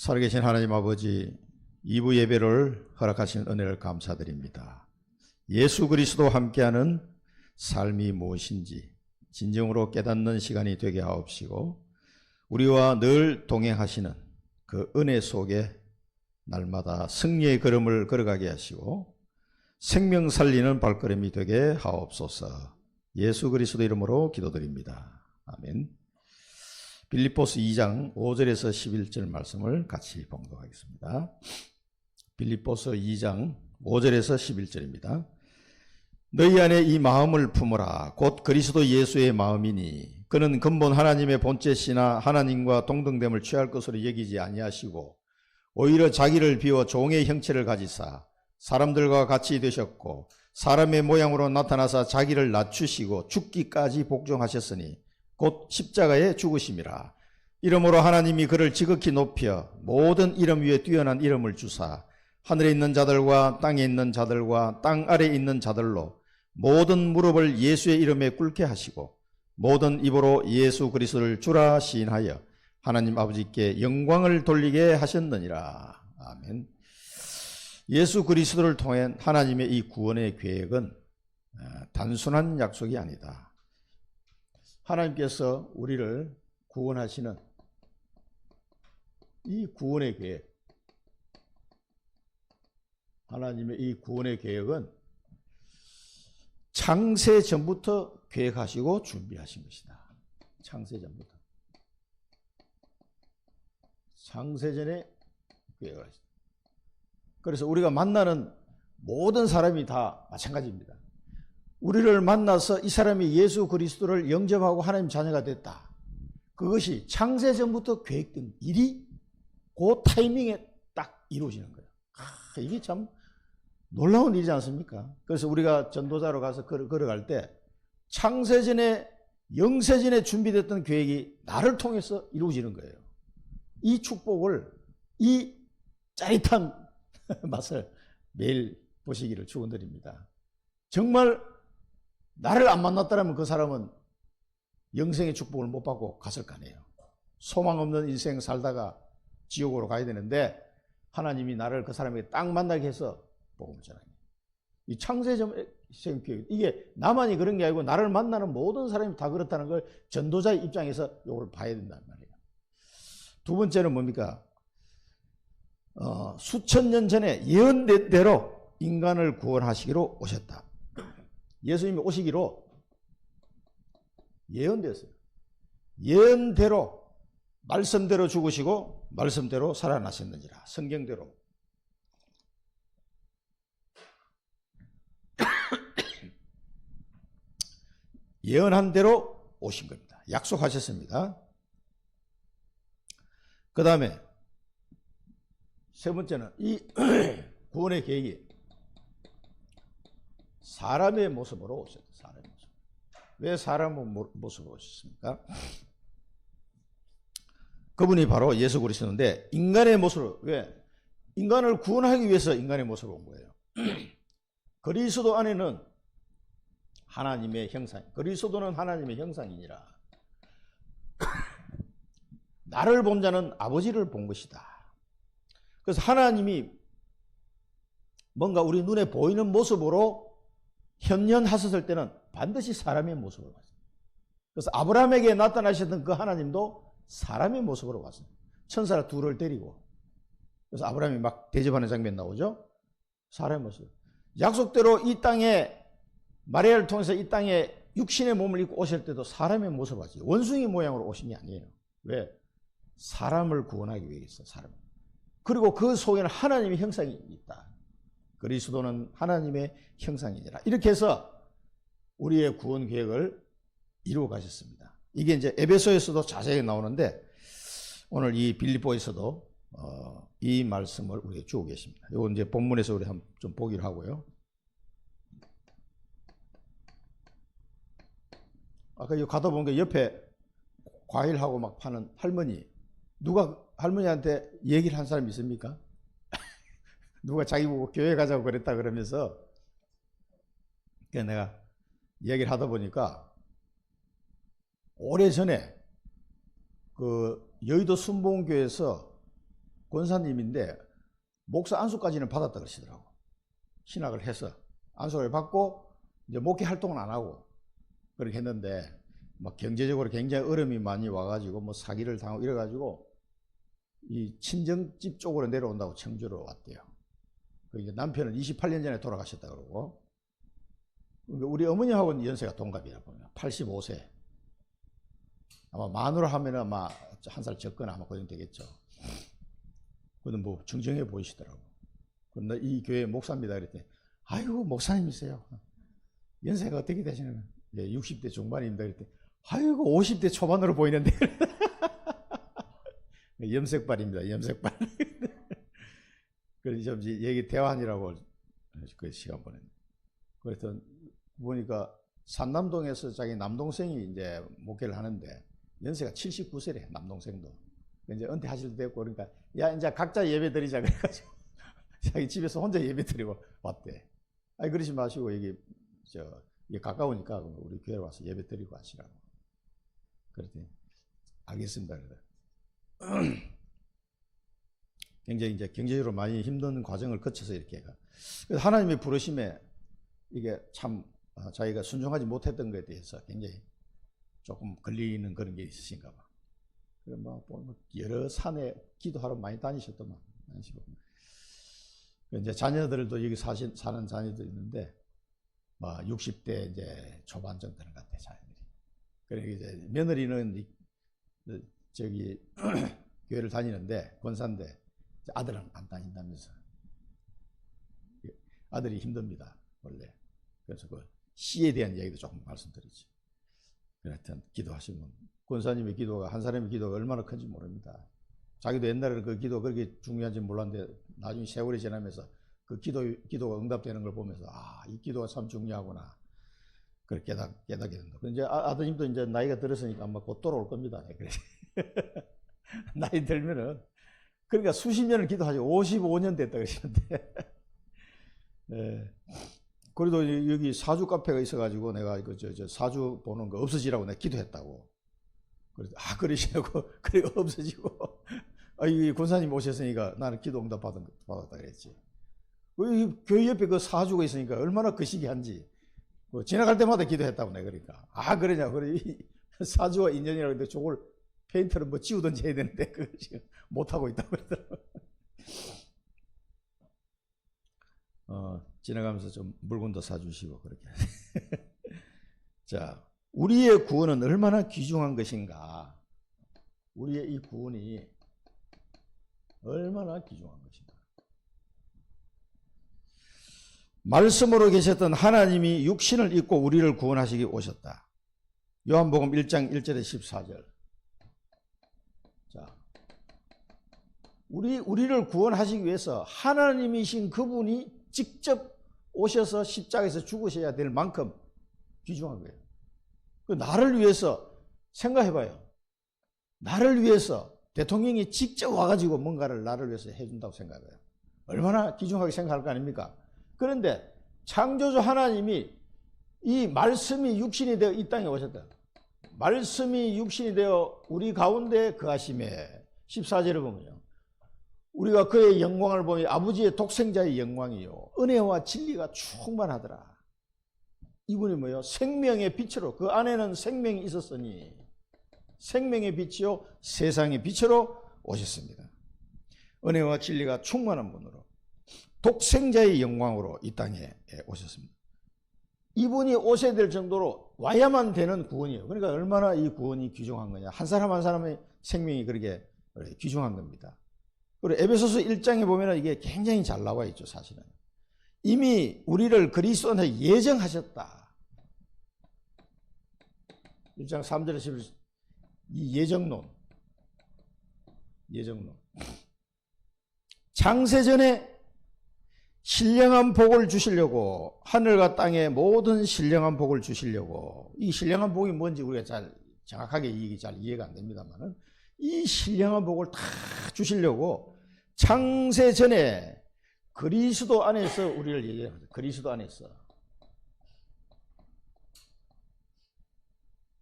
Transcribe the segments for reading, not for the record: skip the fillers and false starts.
살아계신 하나님 아버지, 2부 예배를 허락하신 은혜를 감사드립니다. 예수 그리스도와 함께하는 삶이 무엇인지 진정으로 깨닫는 시간이 되게 하옵시고, 우리와 늘 동행하시는 그 은혜 속에 날마다 승리의 걸음을 걸어가게 하시고 생명 살리는 발걸음이 되게 하옵소서. 예수 그리스도 이름으로 기도드립니다. 아멘. 빌립보서 2장 5절에서 11절 말씀을 같이 봉독하겠습니다. 빌립보서 2장 5절에서 11절입니다. 너희 안에 이 마음을 품으라. 곧 그리스도 예수의 마음이니 그는 근본 하나님의 본체시나 하나님과 동등됨을 취할 것으로 여기지 아니하시고 오히려 자기를 비워 종의 형체를 가지사 사람들과 같이 되셨고 사람의 모양으로 나타나사 자기를 낮추시고 죽기까지 복종하셨으니 곧 십자가에 죽으심이라. 이러므로 하나님이 그를 지극히 높여 모든 이름 위에 뛰어난 이름을 주사 하늘에 있는 자들과 땅에 있는 자들과 땅 아래에 있는 자들로 모든 무릎을 예수의 이름에 꿇게 하시고 모든 입으로 예수 그리스도를 주라 시인하여 하나님 아버지께 영광을 돌리게 하셨느니라. 아멘. 예수 그리스도를 통한 하나님의 이 구원의 계획은 단순한 약속이 아니다. 하나님께서 우리를 구원하시는 이 구원의 계획, 하나님의 이 구원의 계획은 창세 전부터 계획하시고 준비하신 것이다. 창세 전부터. 창세전에 계획을 하셨다. 그래서 우리가 만나는 모든 사람이 다 마찬가지입니다. 우리를 만나서 이 사람이 예수 그리스도를 영접하고 하나님 자녀가 됐다. 그것이 창세 전부터 계획된 일이 그 타이밍에 딱 이루어지는 거예요. 이게 참 놀라운 일이지 않습니까? 그래서 우리가 전도자로 가서 걸어갈 때 창세전에 영세전에 준비됐던 계획이 나를 통해서 이루어지는 거예요. 이 축복을, 이 짜릿한 맛을 매일 보시기를 축원드립니다. 정말 나를 안 만났다면 그 사람은 영생의 축복을 못 받고 갔을 거 아니에요. 소망 없는 인생 살다가 지옥으로 가야 되는데 하나님이 나를 그 사람에게 딱 만나게 해서 복음을 전하는 거예요. 이 창세전 계획, 이게 나만이 그런 게 아니고 나를 만나는 모든 사람이 다 그렇다는 걸 전도자의 입장에서 이걸 봐야 된단 말이에요. 두 번째는 뭡니까? 수천 년 전에 예언된 대로 인간을 구원하시기로 오셨다. 예수님이 오시기로 예언됐어요. 예언대로 말씀대로 죽으시고 말씀대로 살아나셨느니라. 성경대로. 예언한 대로 오신 겁니다. 약속하셨습니다. 그 다음에 세 번째는 이 구원의 계획이 사람의 모습으로 오셨다. 사람의 모습. 왜 사람의 모습으로 오셨습니까? 그분이 바로 예수 그리스도인데 인간의 모습으로, 왜? 인간을 구원하기 위해서 인간의 모습으로 온 거예요. 그리스도 안에는 하나님의 형상, 그리스도는 하나님의 형상이니라. 나를 본 자는 아버지를 본 것이다. 그래서 하나님이 뭔가 우리 눈에 보이는 모습으로 현현하셨을 때는 반드시 사람의 모습으로 왔습니다. 그래서 아브라함에게 나타나셨던 그 하나님도 사람의 모습으로 왔습니다. 천사 둘을 데리고. 그래서 아브라함이 막 대접하는 장면 나오죠. 사람의 모습. 약속대로 이 땅에 마리아를 통해서 이 땅에 육신의 몸을 입고 오실 때도 사람의 모습을 하지. 원숭이 모양으로 오신 게 아니에요. 왜? 사람을 구원하기 위해서 사람. 그리고 그 속에는 하나님의 형상이 있다. 그리스도는 하나님의 형상이니라. 이렇게 해서 우리의 구원 계획을 이루어 가셨습니다. 이게 이제 에베소에서도 자세히 나오는데 오늘 이 빌립보에서도 이 말씀을 우리에게 주고 계십니다. 이거 이제 본문에서 우리 한번 좀 보기로 하고요. 아까 여기 가다 보니까 옆에 과일하고 막 파는 할머니, 누가 할머니한테 얘기를 한 사람이 있습니까? 누가 자기 보고 교회 가자고 그랬다 그러면서 내가 얘기를 하다 보니까 오래전에 그 여의도 순복음교회에서 권사님인데 목사 안수까지는 받았다 그러시더라고. 신학을 해서 안수를 받고 이제 목회 활동은 안 하고 그렇게 했는데 막 경제적으로 굉장히 어려움이 많이 와가지고 뭐 사기를 당하고 이래가지고 이 친정집 쪽으로 내려온다고 청주로 왔대요. 이제 남편은 28년 전에 돌아가셨다 그러고 우리 어머니하고는 연세가 동갑이라 보면 85세. 아마 만으로 하면은 아마 한 살 적거나 아마 그 정도 되겠죠. 그는 뭐 정정해 보이시더라고. 그런데 이 교회 목사입니다 그랬더니 아이고 목사님이세요. 연세가 어떻게 되시는? 네, 60대 중반입니다 그랬더니 아이고 50대 초반으로 보이는데. 염색발입니다. 염색발. 그래서 좀 얘기 대화하느라고 그 시간 보냈네. 그래서 보니까 산남동에서 자기 남동생이 이제 목회를 하는데 연세가 79세래 남동생도. 이제 은퇴하실 때 됐고 그러니까 야 이제 각자 예배 드리자 그래가지고 자기 집에서 혼자 예배 드리고 왔대. 아니 그러지 마시고 이게 가까우니까 우리 교회로 와서 예배 드리고 하시라고. 그랬더니 알겠습니다. 굉장히 이제 경제적으로 많이 힘든 과정을 거쳐서 이렇게 그래서 하나님의 부르심에 이게 참 자기가 순종하지 못했던 것에 대해서 굉장히 조금 걸리는 그런 게 있으신가 봐. 뭐 여러 산에 기도하러 많이 다니셨더만. 이제 자녀들도 여기 사는 자녀들 있는데 뭐 60대 이제 초반 정도 되는 것 같아 자녀들이. 그러니까 이제 며느리는 저기 교회를 다니는데 권사인데 아들은 안 다닌다면서. 아들이 힘듭니다 원래. 그래서 그 씨에 대한 이야기도 조금 말씀드리죠. 하여튼 기도하시면 권사님의 기도가 한 사람의 기도가 얼마나 큰지 모릅니다. 자기도 옛날에는 그 기도가 그렇게 중요한지 몰랐는데 나중에 세월이 지나면서 그 기도가 응답되는 걸 보면서 이 기도가 참 중요하구나. 그렇게 깨닫게 된다. 이제 아드님도 이제 나이가 들었으니까 아마 곧 돌아올 겁니다. 나이 들면은 그러니까 수십 년을 기도하죠. 55년 됐다 그러시는데. 네. 그래도 여기 사주 카페가 있어가지고 내가 저 사주 보는 거 없어지라고 내가 기도했다고. 그래서 그러시냐고. 그래 없어지고. 이 권사님 오셨으니까 나는 기도 응답 받았다 그랬지. 교회 옆에 그 사주가 있으니까 얼마나 거시기한지. 지나갈 때마다 기도했다고 내가 그러니까. 그러냐. 그래 사주와 인연이라고 했는데 저걸 페인트를 뭐 지우든지 해야 되는데 그걸 지금 못하고 있다고 그러더라고. 지나가면서 좀 물건도 사주시고 그렇게. 자, 우리의 구원은 얼마나 귀중한 것인가. 우리의 이 구원이 얼마나 귀중한 것인가. 말씀으로 계셨던 하나님이 육신을 입고 우리를 구원하시기 오셨다. 요한복음 1장 1절에 14절. 자, 우리를 구원하시기 위해서 하나님이신 그분이 직접 오셔서 십자가에서 죽으셔야 될 만큼 귀중한 거예요. 나를 위해서 생각해봐요. 나를 위해서 대통령이 직접 와가지고 뭔가를 나를 위해서 해준다고 생각해요. 얼마나 귀중하게 생각할 거 아닙니까? 그런데 창조주 하나님이 이 말씀이 육신이 되어 이 땅에 오셨다. 말씀이 육신이 되어 우리 가운데 거하심에 14절에 보면요. 우리가 그의 영광을 보니 아버지의 독생자의 영광이요 은혜와 진리가 충만하더라. 이분이 뭐예요? 생명의 빛으로 그 안에는 생명이 있었으니 생명의 빛이요 세상의 빛으로 오셨습니다. 은혜와 진리가 충만한 분으로 독생자의 영광으로 이 땅에 오셨습니다. 이분이 오셔야 될 정도로 와야만 되는 구원이에요. 그러니까 얼마나 이 구원이 귀중한 거냐. 한 사람 한 사람의 생명이 그렇게 귀중한 겁니다. 그리고 에베소서 1장에 보면 이게 굉장히 잘 나와 있죠. 사실은 이미 우리를 그리스도 안에 예정하셨다. 1장 3절에 11절 이 예정론 창세전에 신령한 복을 주시려고 하늘과 땅에 모든 신령한 복을 주시려고 이 신령한 복이 뭔지 우리가 잘 정확하게 잘 이해가 안 됩니다만은 이 신령한 복을 다 주시려고 창세전에 그리스도 안에서 우리를 예정합니다.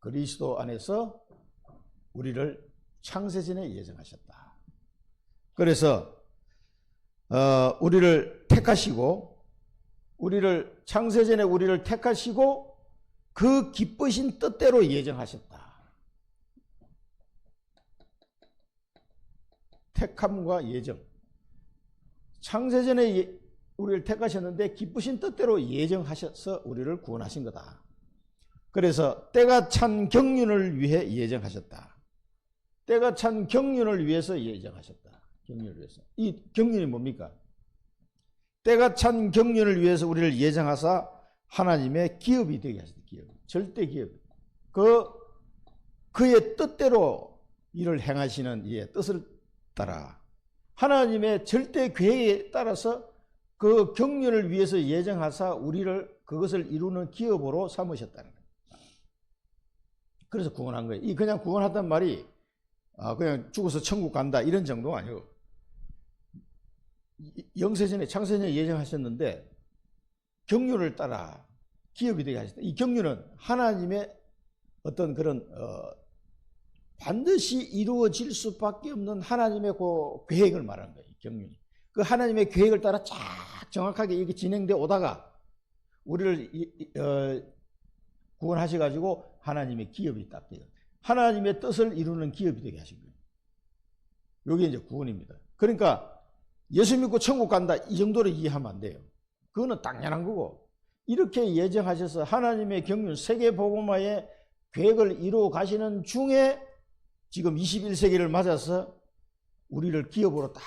그리스도 안에서 우리를 창세전에 예정하셨다. 그래서 우리를 택하시고 창세전에 우리를 택하시고 그 기쁘신 뜻대로 예정하셨다. 택함과 예정. 창세전에 우리를 택하셨는데 기쁘신 뜻대로 예정하셔서 우리를 구원하신 거다. 그래서 때가 찬 경륜을 위해 예정하셨다. 때가 찬 경륜을 위해서 예정하셨다. 경륜을 위해서. 이 경륜이 뭡니까? 때가 찬 경륜을 위해서 우리를 예정하사 하나님의 기업이 되게 하셨다. 기업. 절대 기업. 그의 뜻대로 일을 행하시는 이의 뜻을 따라 하나님의 절대 계획에 따라서 그 경륜을 위해서 예정하사 우리를 그것을 이루는 기업으로 삼으셨다는 거예요. 그래서 구원한 거예요. 이 그냥 구원하단 말이 그냥 죽어서 천국 간다 이런 정도가 아니고 영세전에 창세전에 예정하셨는데 경륜을 따라 기업이 되게 하셨다. 이 경륜은 하나님의 어떤 그런 반드시 이루어질 수밖에 없는 하나님의 그 계획을 말하는 거예요. 경륜이. 그 하나님의 계획을 따라 쫙 정확하게 이렇게 진행되어 오다가 우리를 구원하셔가지고 하나님의 기업이 딱 돼요. 하나님의 뜻을 이루는 기업이 되게 하신 거예요. 이게 이제 구원입니다. 그러니까 예수 믿고 천국 간다 이 정도로 이해하면 안 돼요. 그거는 당연한 거고 이렇게 예정하셔서 하나님의 경륜 세계복음화의 계획을 이루어 가시는 중에 지금 21세기를 맞아서 우리를 기업으로 딱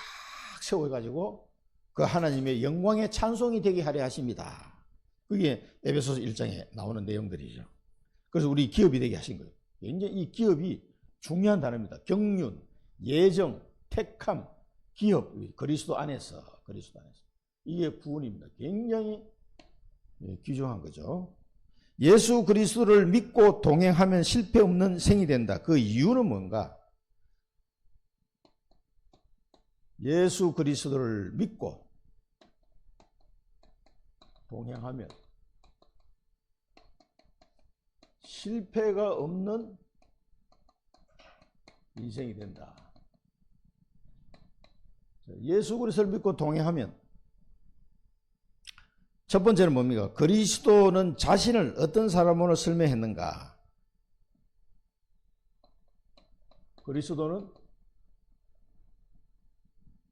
세워가지고 그 하나님의 영광의 찬송이 되게 하려 하십니다. 그게 에베소서 1장에 나오는 내용들이죠. 그래서 우리 기업이 되게 하신 거예요. 굉장히 이 기업이 중요한 단어입니다. 경륜, 예정, 택함, 기업, 그리스도 안에서 이게 구원입니다. 굉장히 귀중한 거죠. 예수 그리스도를 믿고 동행하면 실패 없는 생이 된다. 그 이유는 뭔가? 예수 그리스도를 믿고 동행하면 실패가 없는 인생이 된다. 예수 그리스도를 믿고 동행하면 첫 번째는 뭡니까? 그리스도는 자신을 어떤 사람으로 설명했는가? 그리스도는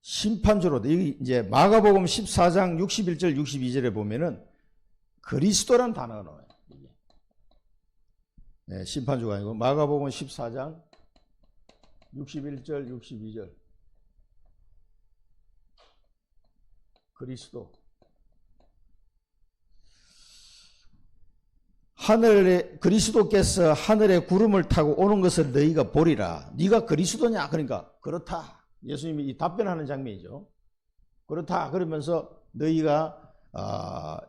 심판주로, 이제 마가복음 14장 61절 62절에 보면은 그리스도란 단어가 나와요. 네, 심판주가 아니고 마가복음 14장 61절 62절 그리스도. 그리스도께서 하늘에 구름을 타고 오는 것을 너희가 보리라. 네가 그리스도냐? 그러니까 그렇다. 예수님이 이 답변하는 장면이죠. 그렇다. 그러면서 너희가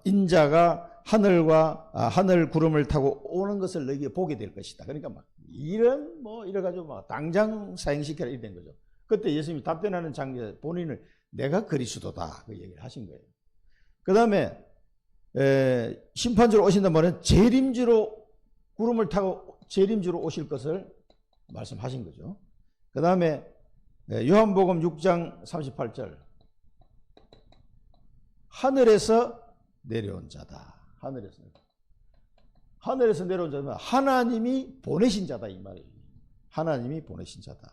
인자가 하늘 구름을 타고 오는 것을 너희가 보게 될 것이다. 그러니까 막 이래가지고 막 당장 사형시켜라 이렇게 된 거죠. 그때 예수님이 답변하는 장면 본인을 내가 그리스도다 그 얘기를 하신 거예요. 그 다음에 심판주로 오신단 말은 재림주로 구름을 타고 재림주로 오실 것을 말씀하신 거죠. 그 다음에 요한복음 6장 38절 하늘에서 내려온 자다. 하늘에서 내려온 자는 하나님이 보내신 자다 이 말이에요. 하나님이 보내신 자다.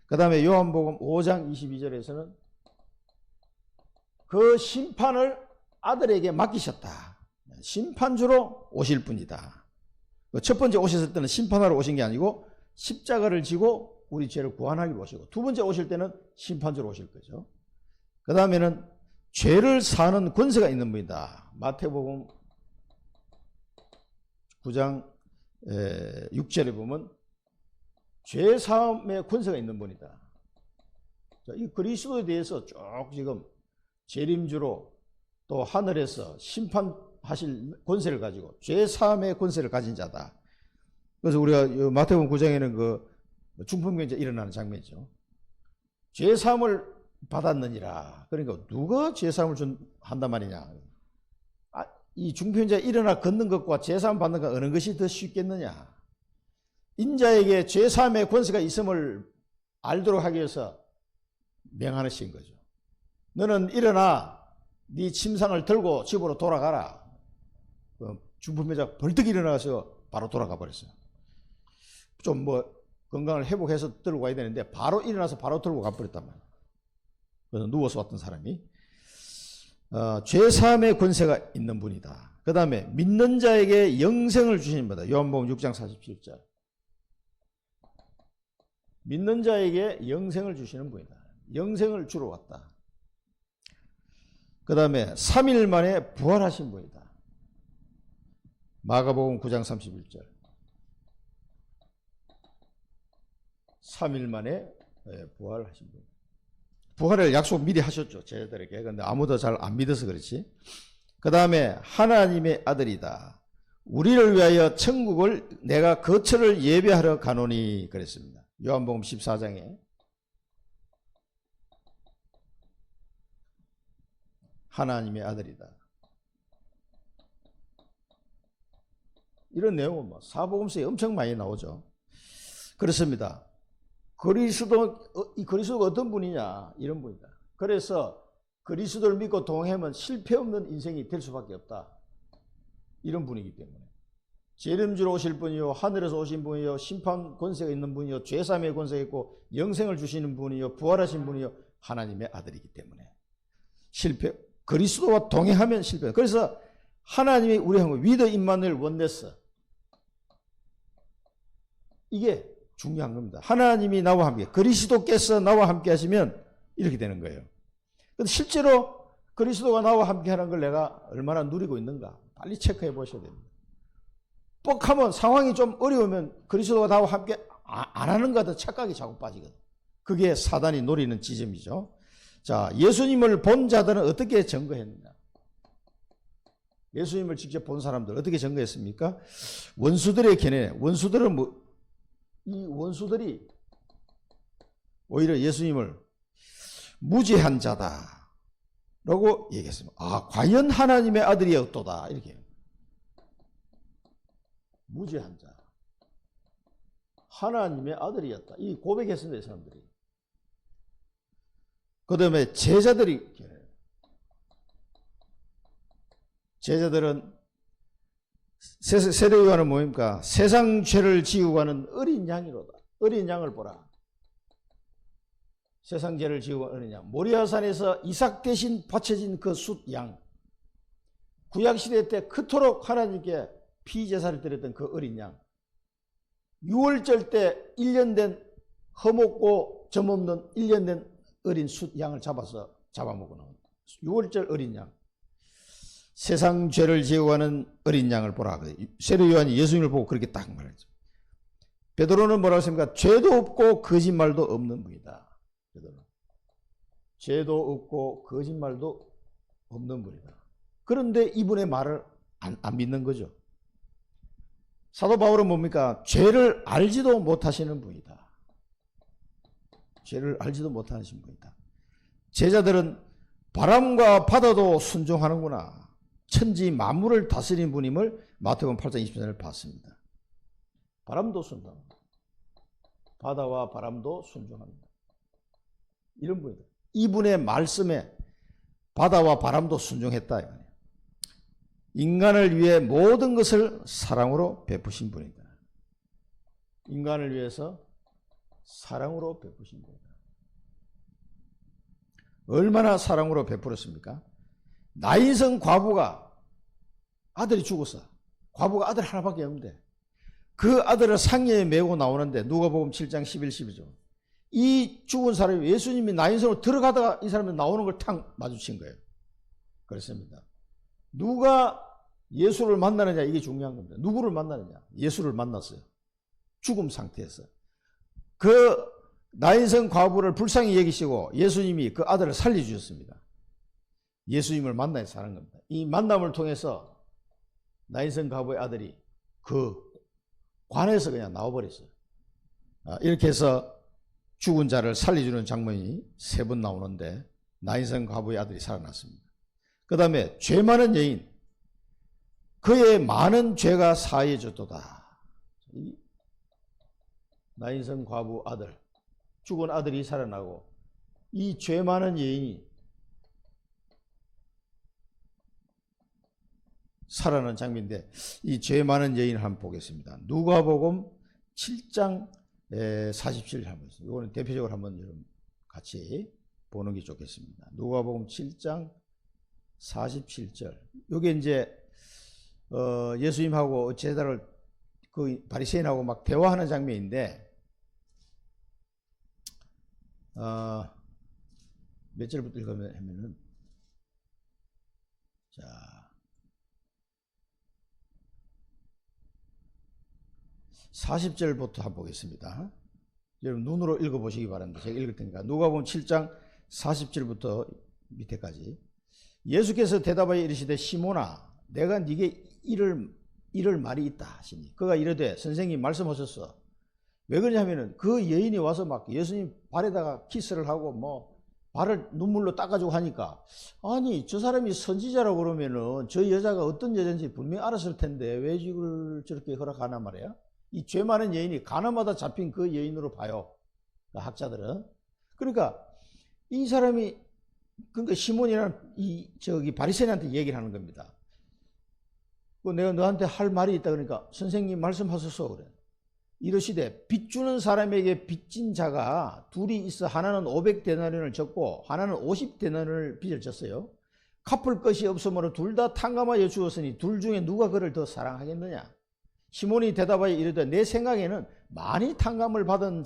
그 다음에 요한복음 5장 22절에서는 그 심판을 아들에게 맡기셨다. 심판주로 오실 분이다. 첫 번째 오셨을 때는 심판하러 오신 게 아니고 십자가를 지고 우리 죄를 구원하기로 오시고 두 번째 오실 때는 심판주로 오실 거죠. 그 다음에는 죄를 사는 권세가 있는 분이다. 마태복음 9장 6절에 보면 죄 사함의 권세가 있는 분이다. 자, 이 그리스도에 대해서 쭉 지금 재림주로 또 하늘에서 심판하실 권세를 가지고 죄 사함의 권세를 가진 자다. 그래서 우리가 마태복음 9장에는 그 중풍병자 일어나는 장면이죠. 죄 사함을 받았느니라. 그러니까 누가 죄 사함을 한단 말이냐. 이 중풍병자 일어나 걷는 것과 죄 사함 받는 것 어느 것이 더 쉽겠느냐. 인자에게 죄 사함의 권세가 있음을 알도록 하기 위해서 명하신 거죠. 너는 일어나 네 침상을 들고 집으로 돌아가라. 중풍 여자가 벌떡 일어나서 바로 돌아가 버렸어요. 좀 건강을 회복해서 들고 가야 되는데 바로 일어나서 바로 들고 가버렸단 말이에요. 그래서 누워서 왔던 사람이 죄사함의 권세가 있는 분이다. 그 다음에 믿는 자에게 영생을 주시는 분이다. 요한복음 6장 47절. 믿는 자에게 영생을 주시는 분이다. 영생을 주러 왔다. 그 다음에 3일 만에 부활하신 분이다. 마가복음 9장 31절. 3일 만에 부활하신 분. 부활을 약속 미리 하셨죠, 제자들에게. 그런데 아무도 잘 안 믿어서 그렇지. 그 다음에 하나님의 아들이다. 우리를 위하여 천국을 내가 거처를 예배하러 가노니 그랬습니다. 요한복음 14장에 하나님의 아들이다. 이런 내용은 사복음서에 엄청 많이 나오죠. 그렇습니다. 그리스도가 어떤 분이냐? 이런 분이다. 그래서 그리스도를 믿고 동행하면 실패 없는 인생이 될 수밖에 없다. 이런 분이기 때문에. 재림주로 오실 분이요, 하늘에서 오신 분이요, 심판 권세가 있는 분이요, 죄사함의 권세가 있고 영생을 주시는 분이요, 부활하신 분이요, 하나님의 아들이기 때문에 그리스도와 동행하면 실패. 그래서 하나님이 우리 한국 위드 임마누엘 원네스, 이게 중요한 겁니다. 하나님이 나와 함께, 그리스도께서 나와 함께 하시면 이렇게 되는 거예요. 근데 실제로 그리스도가 나와 함께 하는 걸 내가 얼마나 누리고 있는가 빨리 체크해 보셔야 됩니다. 뻑하면 상황이 좀 어려우면 그리스도가 나와 함께 안 하는 것 같은 착각이 자꾸 빠지거든. 그게 사단이 노리는 지점이죠. 자, 예수님을 본 자들은 어떻게 증거했느냐? 예수님을 직접 본 사람들 어떻게 증거했습니까? 원수들의 견해. 원수들은 이 원수들이 오히려 예수님을 무죄한 자다라고 얘기했습니다. 과연 하나님의 아들이었도다 이렇게. 무죄한 자, 하나님의 아들이었다. 이 고백했습니다, 이 사람들이. 그 다음에 제자들은 세례요한은 뭡니까? 세상 죄를 지우고 가는 어린 양이로다. 어린 양을 보라. 세상 죄를 지우고 가는 어린 양. 모리아산에서 이삭 대신 바쳐진 그 숫 양. 구약시대 때 그토록 하나님께 피제사를 드렸던 그 어린 양. 6월절 때 1년 된 허먹고 점없는 1년 된 어린 숫 양을 잡아먹는 6월절 어린 양. 세상 죄를 지우고 가는 어린 양을 보라. 세례 요한이 예수님을 보고 그렇게 딱 말했죠. 베드로는 뭐라고 했습니까? 죄도 없고 거짓말도 없는 분이다. 베드로는. 죄도 없고 거짓말도 없는 분이다. 그런데 이분의 말을 안 믿는 거죠. 사도 바울은 뭡니까? 죄를 알지도 못하시는 분이다. 죄를 알지도 못하시는 분이다. 제자들은 바람과 바다도 순종하는구나. 천지 만물을 다스리는 분임을 마태복음 8장 20절을 봤습니다. 바람도 순종합니다. 바다와 바람도 순종합니다. 이런 분이다. 이분의 말씀에 바다와 바람도 순종했다. 인간을 위해 모든 것을 사랑으로 베푸신 분이다. 인간을 위해서 사랑으로 베푸신 분이다. 얼마나 사랑으로 베풀었습니까? 나인성 과부가 아들이 죽었어. 과부가 아들 하나밖에 없는데 그 아들을 상여에 메고 나오는데 누가복음 7장 11, 12죠. 이 죽은 사람이 예수님이 나인성으로 들어가다가 이 사람이 나오는 걸 탁 마주친 거예요. 그렇습니다. 누가 예수를 만나느냐 이게 중요한 겁니다. 누구를 만나느냐? 예수를 만났어요. 죽음 상태에서. 그 나인성 과부를 불쌍히 여기시고 예수님이 그 아들을 살려주셨습니다. 예수님을 만나야 사는 겁니다. 이 만남을 통해서 나인성 과부의 아들이 그 관에서 그냥 나와버렸어요. 이렇게 해서 죽은 자를 살려주는 장면이 3번 나오는데 나인성 과부의 아들이 살아났습니다. 그 다음에 죄 많은 여인, 그의 많은 죄가 사해졌도다. 나인성 과부 아들, 죽은 아들이 살아나고 이 죄 많은 여인이 살아나는 장면인데, 이 죄 많은 여인을 한번 보겠습니다. 누가복음 7장 47절 한번 있습니다. 이거는 대표적으로 한번 여러분 같이 보는 게 좋겠습니다. 누가복음 7장 47절. 요게 이제 예수님하고 제자를 그 바리새인하고 막 대화하는 장면인데, 몇 절부터 읽으면은, 자, 40절부터 한번 보겠습니다. 여러분 눈으로 읽어보시기 바랍니다. 제가 읽을 테니까. 누가복음 7장 40절부터 밑에까지. 예수께서 대답하여 이르시되 시몬아 내가 네게 이를 말이 있다 하시니 그가 이르되 선생님 말씀하셨어. 왜 그러냐면은 그 여인이 와서 막 예수님 발에다가 키스를 하고 뭐 발을 눈물로 닦아주고 하니까, 아니 저 사람이 선지자라고 그러면은 저 여자가 어떤 여자인지 분명히 알았을 텐데 왜 이걸 저렇게 허락하나 말이야. 이 죄 많은 여인이 가나마다 잡힌 그 여인으로 봐요, 학자들은. 그러니까 이 사람이, 그러니까 시몬이라는 이 바리새인한테 얘기를 하는 겁니다. 내가 너한테 할 말이 있다. 그러니까 선생님 말씀하소서 그래. 이르시되 빚주는 사람에게 빚진 자가 둘이 있어 하나는 500데나리온을 졌고 하나는 50데나리온을 빚을 졌어요. 갚을 것이 없으므로 둘 다 탕감하여 주었으니 둘 중에 누가 그를 더 사랑하겠느냐. 시몬이 대답하여 이르되 내 생각에는 많이 탕감을 받은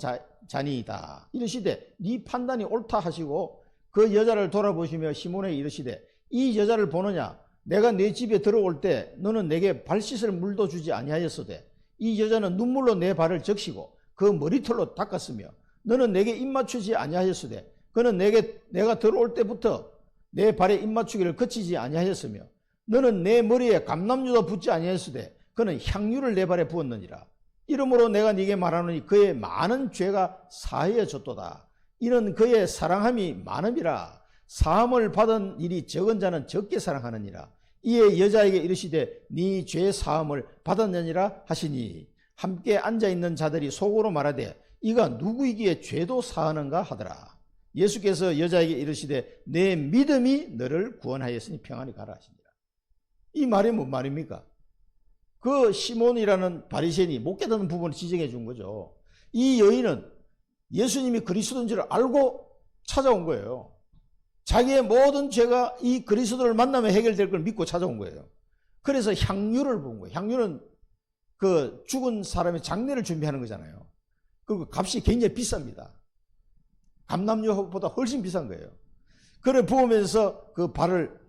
자니이다. 이르시되 네 판단이 옳다 하시고 그 여자를 돌아보시며 시몬에게 이르시되 이 여자를 보느냐. 내가 네 집에 들어올 때 너는 내게 발 씻을 물도 주지 아니하였으되 이 여자는 눈물로 내 발을 적시고 그 머리털로 닦았으며 너는 내게 입맞추지 아니하였으되 그는 내가 들어올 때부터 내 발에 입맞추기를 그치지 아니하였으며 너는 내 머리에 감람유도 붓지 아니하였으되 그는 향유를 내 발에 부었느니라. 이러므로 내가 네게 말하노니 그의 많은 죄가 사하여졌도다. 이는 그의 사랑함이 많음이라. 사함을 받은 일이 적은 자는 적게 사랑하느니라. 이에 여자에게 이르시되 네 죄 사함을 받았느니라 하시니 함께 앉아있는 자들이 속으로 말하되 이가 누구이기에 죄도 사하는가 하더라. 예수께서 여자에게 이르시되 내 믿음이 너를 구원하였으니 평안히 가라 하시니라. 이 말이 뭔 말입니까? 그 시몬이라는 바리새인이 못 깨닫는 부분을 지적해 준 거죠. 이 여인은 예수님이 그리스도인 줄 알고 찾아온 거예요. 자기의 모든 죄가 이 그리스도를 만나면 해결될 걸 믿고 찾아온 거예요. 그래서 향유를 본 거예요. 향유는 그 죽은 사람의 장례를 준비하는 거잖아요. 그 값이 굉장히 비쌉니다. 감람유보다 훨씬 비싼 거예요. 그래 부으면서 그 발을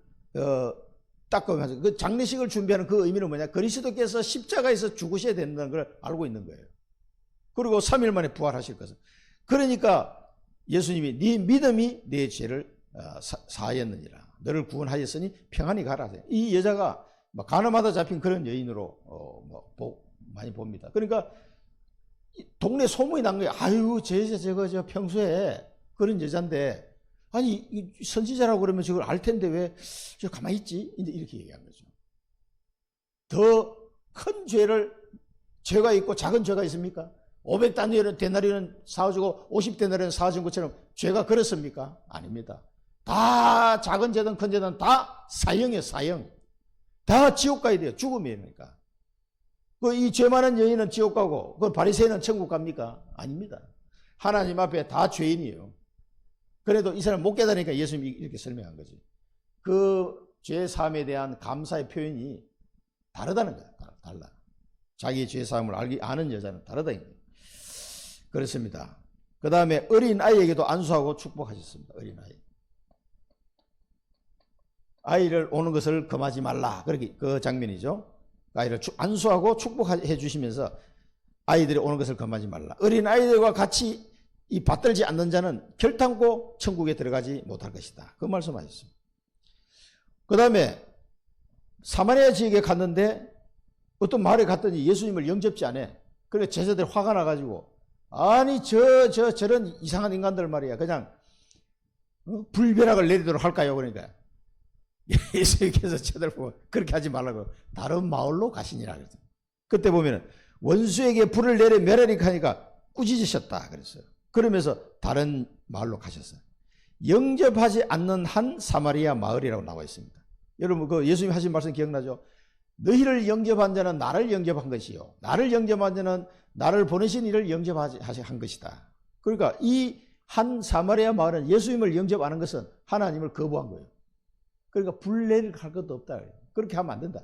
닦으면서 그 장례식을 준비하는 그 의미는 뭐냐? 그리스도께서 십자가에서 죽으셔야 된다는 걸 알고 있는 거예요. 그리고 3일 만에 부활하실 것을. 그러니까 예수님이 네 믿음이 네 죄를 사하였느니라. 너를 구원하였으니 평안히 가라. 이 여자가 가늠하다 잡힌 그런 여인으로 많이 봅니다. 그러니까 동네 소문이 난 거예요. 아유, 저 평소에 그런 여잔데, 아니 선지자라고 그러면 저걸 알 텐데 왜 저 가만히 있지? 이렇게 얘기한 거죠. 더 큰 죄가 있고 작은 죄가 있습니까? 500데나리온은 사주고 50데나리온 사준 것처럼 죄가 그렇습니까? 아닙니다. 다 작은 죄든 큰 죄든 다 사형이에요. 사형. 다 지옥 가야 돼요. 죽음이니까. 이 죄 많은 여인은 지옥 가고 그 바리새인은 천국 갑니까? 아닙니다. 하나님 앞에 다 죄인이에요. 그래도 이 사람 못 깨달으니까 예수님이 이렇게 설명한 거지. 그 죄 사함에 대한 감사의 표현이 다르다는 거야. 달라. 자기의 죄 사함을 아는 여자는 다르다. 그렇습니다. 그 다음에 어린 아이에게도 안수하고 축복하셨습니다. 어린 아이. 아이를 오는 것을 금하지 말라. 그렇게 그 장면이죠. 아이를 안수하고 축복해 주시면서 아이들이 오는 것을 금하지 말라. 어린 아이들과 같이 이 받들지 않는 자는 결탄코 천국에 들어가지 못할 것이다. 그 말씀하셨습니다. 그 다음에 사마리아 지역에 갔는데 어떤 마을에 갔더니 예수님을 영접지 않아. 그러니까 제자들이 화가 나가지고, 아니 저런 이상한 인간들 말이야 그냥 불벼락을 내리도록 할까요? 그러니까 예수님께서 쳐다보고 그렇게 하지 말라고 다른 마을로 가시니라 그랬어요. 그때 보면은 원수에게 불을 내려 멸하니까 하니까 꾸짖으셨다 그랬어요. 그러면서 다른 마을로 가셨어요. 영접하지 않는 한 사마리아 마을이라고 나와 있습니다. 여러분 그 예수님 하신 말씀 기억나죠? 너희를 영접한 자는 나를 영접한 것이요, 나를 영접한 자는 나를 보내신 이를 영접한 것이다. 그러니까 이 한 사마리아 마을은 예수님을 영접 안 한 것은 하나님을 거부한 거예요. 그러니까 분례를 할 것도 없다. 그렇게 하면 안 된다.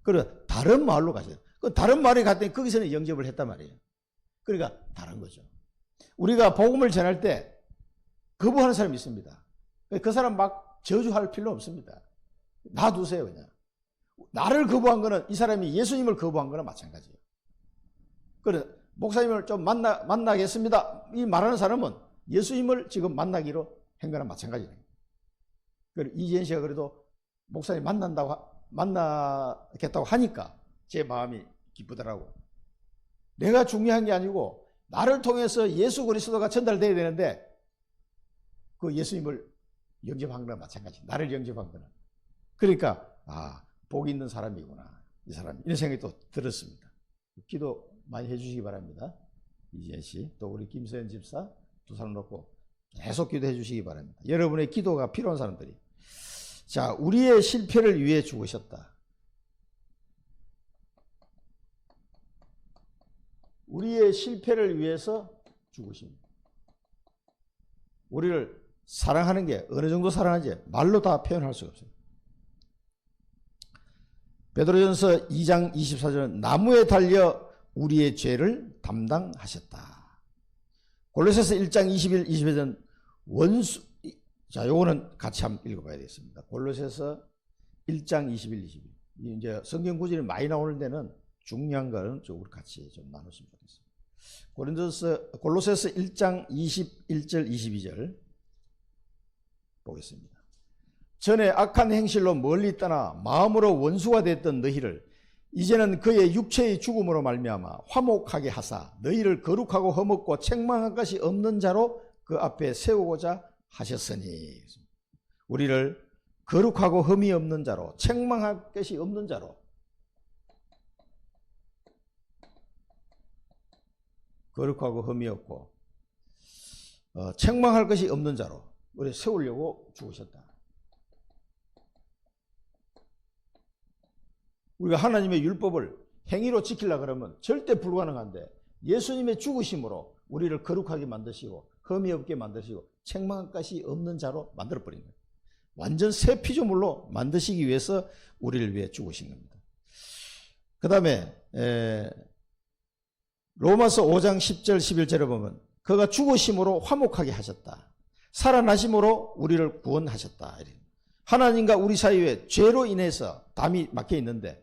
그래서 다른 마을로 가세요. 그 다른 마을에 갔더니 거기서는 영접을 했단 말이에요. 그러니까 다른 거죠. 우리가 복음을 전할 때 거부하는 사람이 있습니다. 그 사람 막 저주할 필요 없습니다. 놔두세요 그냥. 나를 거부한 거는 이 사람이 예수님을 거부한 거나 마찬가지예요. 그래 목사님을 좀 만나겠습니다. 이 말하는 사람은 예수님을 지금 만나기로 한 거나 마찬가지예요. 그래 이재현 씨가 그래도 목사님 만나겠다고 하니까 제 마음이 기쁘더라고. 내가 중요한 게 아니고 나를 통해서 예수 그리스도가 전달돼야 되는데 그 예수님을 영접한 거나 마찬가지. 나를 영접한 거나. 그러니까 복이 있는 사람이구나 이 사람이, 이런 생각이 또 들었습니다. 기도 많이 해주시기 바랍니다. 이재현 씨 또 우리 김서연 집사 두 사람 놓고 계속 기도해 주시기 바랍니다. 여러분의 기도가 필요한 사람들이. 자, 우리의 실패를 위해 죽으셨다. 우리의 실패를 위해서 죽으십니다. 우리를 사랑하는 게 어느 정도 사랑하는지 말로 다 표현할 수가 없어요. 베드로전서 2장 24절은 나무에 달려 우리의 죄를 담당하셨다. 골로새서 1장 21, 22절 원수. 자, 요거는 같이 한번 읽어봐야 되겠습니다. 골로새서 1장 21, 22. 이제 성경 구절이 많이 나오는 데는 중요한 거는 우리 같이 좀 나눴으면 좋겠습니다. 골로새서 1장 21절, 22절 보겠습니다. 전에 악한 행실로 멀리 떠나 마음으로 원수가 됐던 너희를 이제는 그의 육체의 죽음으로 말미암아 화목하게 하사 너희를 거룩하고 흠없고 책망할 것이 없는 자로 그 앞에 세우고자 하셨으니. 우리를 거룩하고 흠이 없는 자로, 책망할 것이 없는 자로, 거룩하고 흠이 없고 책망할 것이 없는 자로 우리 세우려고 죽으셨다. 우리가 하나님의 율법을 행위로 지키려고 그러면 절대 불가능한데 예수님의 죽으심으로 우리를 거룩하게 만드시고 흠이 없게 만드시고 책망할 것이 없는 자로 만들어버린 거예요. 완전 새 피조물로 만드시기 위해서 우리를 위해 죽으신 겁니다. 그 다음에 로마서 5장 10절 11절에 보면 그가 죽으심으로 화목하게 하셨다. 살아나심으로 우리를 구원하셨다. 하나님과 우리 사이에 죄로 인해서 담이 막혀 있는데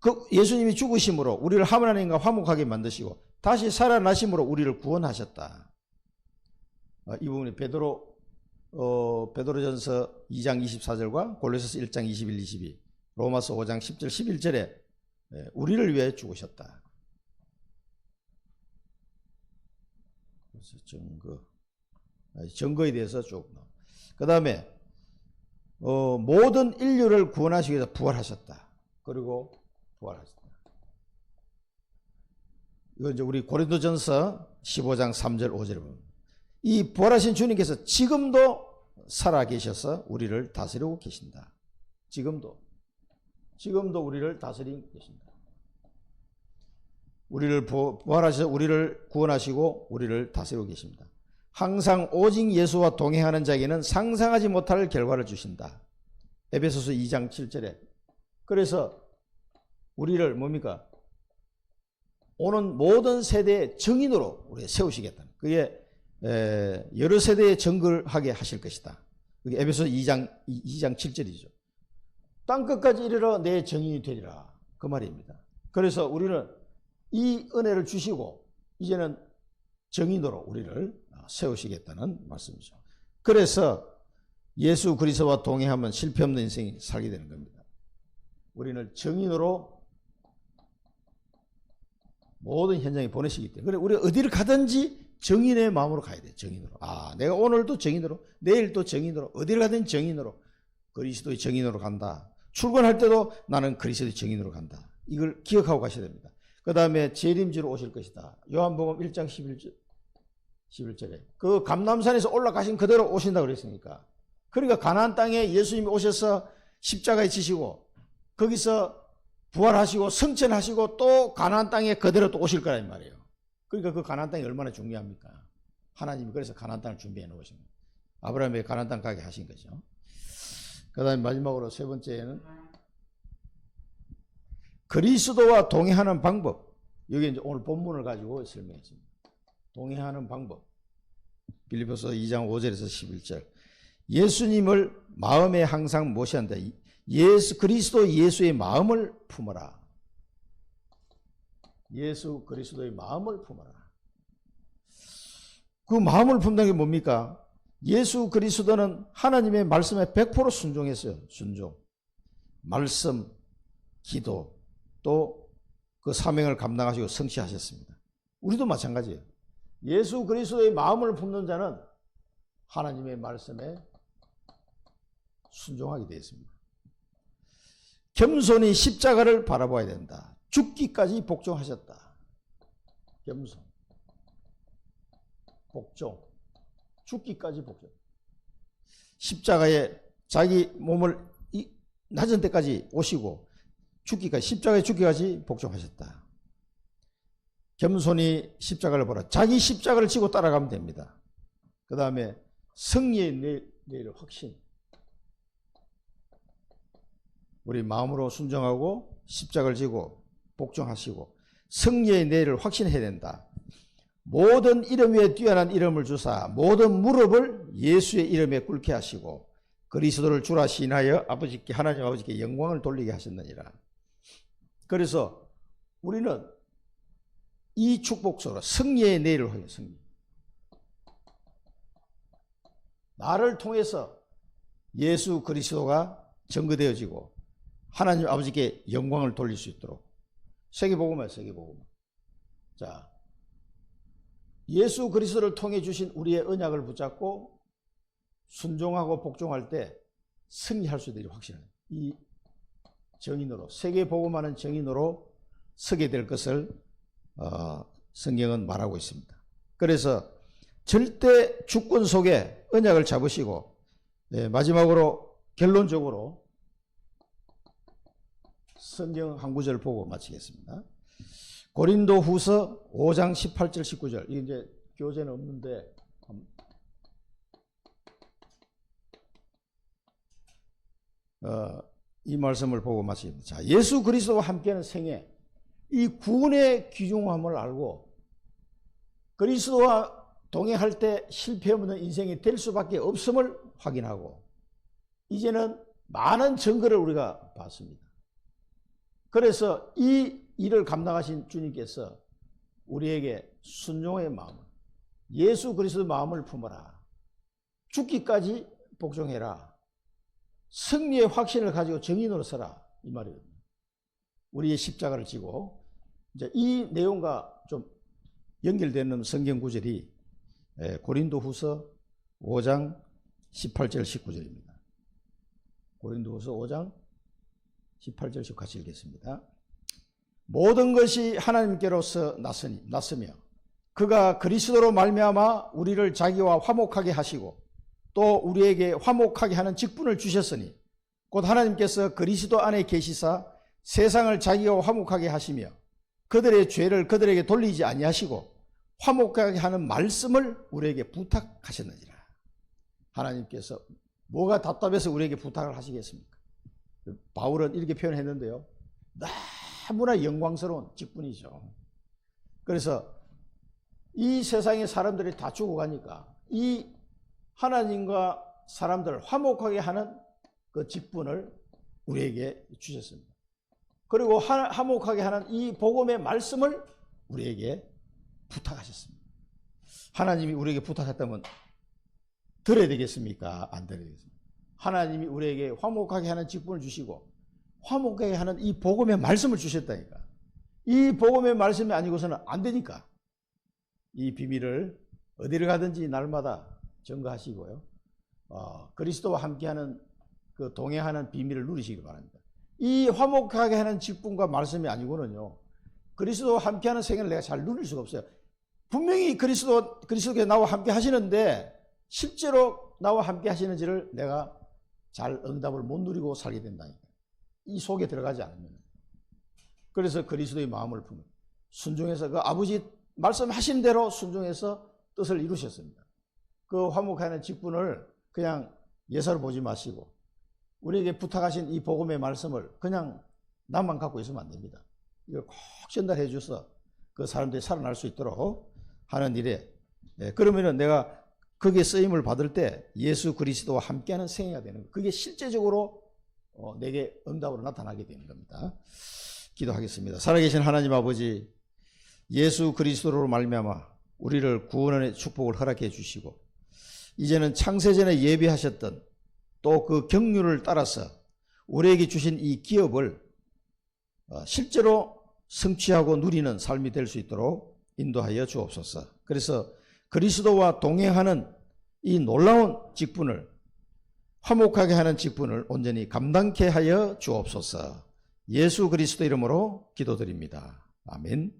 그 예수님이 죽으심으로 우리를 하나님과 화목하게 만드시고 다시 살아나심으로 우리를 구원하셨다. 이 부분이 베드로전서 2장 24절과 골로새서 1장 21, 22, 로마서 5장 10절 11절에 우리를 위해 죽으셨다. 그래서 증거에 대해서 쭉. 그 다음에 모든 인류를 구원하시기 위해서 부활하셨다. 그리고 부활하셨다. 이건 이제 우리 고린도전서 15장 3절 5절에 보면 이 부활하신 주님께서 지금도 살아계셔서 우리를 다스리고 계신다. 지금도 우리를 다스리고 계신다. 우리를 부활하셔서 우리를 구원하시고 우리를 다스리고 계십니다. 항상 오직 예수와 동행하는 자에게는 상상하지 못할 결과를 주신다. 에베소서 2장 7절에. 그래서 우리를 뭡니까? 오는 모든 세대의 증인으로 우리 세우시겠다. 그게 여러 세대에 정글하게 하실 것이다. 그게 에베소서 2장 7절이죠. 땅끝까지 이르러 내 증인이 되리라. 그 말입니다. 그래서 우리는 이 은혜를 주시고 이제는 증인으로 우리를 세우시겠다는 말씀이죠. 그래서 예수 그리스도와 동행하면 실패 없는 인생이 살게 되는 겁니다. 우리는 증인으로 모든 현장에 보내시기 때문에 우리 어디를 가든지 증인의 마음으로 가야 돼요. 증인으로. 내가 오늘도 증인으로, 내일도 증인으로, 어디를 가든 증인으로, 그리스도의 증인으로 간다. 출근할 때도 나는 그리스도의 증인으로 간다. 이걸 기억하고 가셔야 됩니다. 그 다음에 재림주로 오실 것이다. 요한복음 1장 11절에. 그 감람산에서 올라가신 그대로 오신다고 그랬으니까. 그러니까 가나안 땅에 예수님이 오셔서 십자가에 지시고 거기서 부활하시고 승천하시고 또 가나안 땅에 그대로 또 오실 거란 말이에요. 그러니까 그 가나안 땅이 얼마나 중요합니까? 하나님이 그래서 가나안 땅을 준비해 놓으신 거예요. 아브라함에게 가나안 땅 가게 하신 거죠. 그 다음에 마지막으로 세 번째는 그리스도와 동행하는 방법. 여기 이제 오늘 본문을 가지고 설명했습니다. 동행하는 방법. 빌립보서 2장 5절에서 11절. 예수님을 마음에 항상 모셔야 한다. 그리스도 예수의 마음을 품어라. 예수 그리스도의 마음을 품어라. 그 마음을 품는 게 뭡니까? 예수 그리스도는 하나님의 말씀에 100% 순종했어요. 순종. 말씀, 기도, 또 그 사명을 감당하시고 성취하셨습니다. 우리도 마찬가지예요. 예수 그리스도의 마음을 품는 자는 하나님의 말씀에 순종하게 되어 있습니다. 겸손히 십자가를 바라봐야 된다. 죽기까지 복종하셨다. 겸손, 복종, 죽기까지 복종. 십자가에 자기 몸을 낮은 데까지 오시고 죽기까지, 십자가에 죽기까지 복종하셨다. 겸손히 십자가를 보라. 자기 십자가를 지고 따라가면 됩니다. 그 다음에 승리의 내일 확신. 우리 마음으로 순종하고 십자가를 지고 복종하시고 승리의 내일을 확신해야 된다. 모든 이름 위에 뛰어난 이름을 주사 모든 무릎을 예수의 이름에 꿇게 하시고 그리스도를 주라 시인하여 하나님 아버지께 영광을 돌리게 하셨느니라. 그래서 우리는 이 축복 속으로 승리의 내일을 확인. 승리. 나를 통해서 예수 그리스도가 증거되어지고 하나님 아버지께 영광을 돌릴 수 있도록. 세계복음이에요. 세계복음. 자, 예수 그리스도를 통해 주신 우리의 언약을 붙잡고 순종하고 복종할 때 승리할 수 있도록 확신해요. 이 정인으로, 세계복음하는 정인으로 서게 될 것을 성경은 말하고 있습니다. 그래서 절대 주권 속에 언약을 잡으시고, 마지막으로 결론적으로 성경 한 구절 보고 마치겠습니다. 고린도 후서 5장 18절 19절. 이게 이제 교재는 없는데 이 말씀을 보고 마치겠습니다. 자, 예수 그리스도와 함께하는 생애, 이 구원의 귀중함을 알고 그리스도와 동행할 때 실패 없는 인생이 될 수밖에 없음을 확인하고 이제는 많은 증거를 우리가 봤습니다. 그래서 이 일을 감당하신 주님께서 우리에게 순종의 마음, 예수 그리스도의 마음을 품어라. 죽기까지 복종해라. 승리의 확신을 가지고 정인으로 서라. 이 말이거든요. 우리의 십자가를 지고 이제 이 내용과 좀 연결되는 성경 구절이 고린도 후서 5장 18절 19절입니다. 고린도 후서 5장 18절 19 같이 읽겠습니다. 모든 것이 하나님께로서 났으며 그가 그리스도로 말미암아 우리를 자기와 화목하게 하시고 또 우리에게 화목하게 하는 직분을 주셨으니 곧 하나님께서 그리스도 안에 계시사 세상을 자기와 화목하게 하시며 그들의 죄를 그들에게 돌리지 아니하시고 화목하게 하는 말씀을 우리에게 부탁하셨느니라. 하나님께서 뭐가 답답해서 우리에게 부탁을 하시겠습니까? 바울은 이렇게 표현했는데요. 너무나 영광스러운 직분이죠. 그래서 이 세상의 사람들이 다 죽어가니까 이 하나님과 사람들을 화목하게 하는 그 직분을 우리에게 주셨습니다. 그리고 화목하게 하는 이 복음의 말씀을 우리에게 부탁하셨습니다. 하나님이 우리에게 부탁했다면 들어야 되겠습니까? 안 들어야 되겠습니까? 하나님이 우리에게 화목하게 하는 직분을 주시고 화목하게 하는 이 복음의 말씀을 주셨다니까. 이 복음의 말씀이 아니고서는 안 되니까 이 비밀을 어디를 가든지 날마다 증거하시고요. 그리스도와 함께하는 그 동행하는 비밀을 누리시기 바랍니다. 이 화목하게 하는 직분과 말씀이 아니고는요. 그리스도와 함께하는 생애를 내가 잘 누릴 수가 없어요. 분명히 그리스도께 나와 함께 하시는데 실제로 나와 함께 하시는지를 내가 잘 응답을 못 누리고 살게 된다니까. 이 속에 들어가지 않으면. 그래서 그리스도의 마음을 품은 순종해서 그 아버지 말씀하신 대로 순종해서 뜻을 이루셨습니다. 그 화목하는 직분을 그냥 예사로 보지 마시고 우리에게 부탁하신 이 복음의 말씀을 그냥 나만 갖고 있으면 안 됩니다. 이걸 꼭 전달해 주셔서 그 사람들이 살아날 수 있도록 하는 일에, 그러면은 내가 거기에 쓰임을 받을 때 예수 그리스도와 함께하는 생애가 되는 거예요. 그게 실제적으로 내게 응답으로 나타나게 되는 겁니다. 기도하겠습니다. 살아계신 하나님 아버지, 예수 그리스도로 말미암아 우리를 구원의 축복을 허락해 주시고 이제는 창세전에 예비하셨던 또 그 경륜을 따라서 우리에게 주신 이 기업을 실제로 성취하고 누리는 삶이 될 수 있도록 인도하여 주옵소서. 그래서 그리스도와 동행하는 이 놀라운 직분을, 화목하게 하는 직분을 온전히 감당케 하여 주옵소서. 예수 그리스도 이름으로 기도드립니다. 아멘.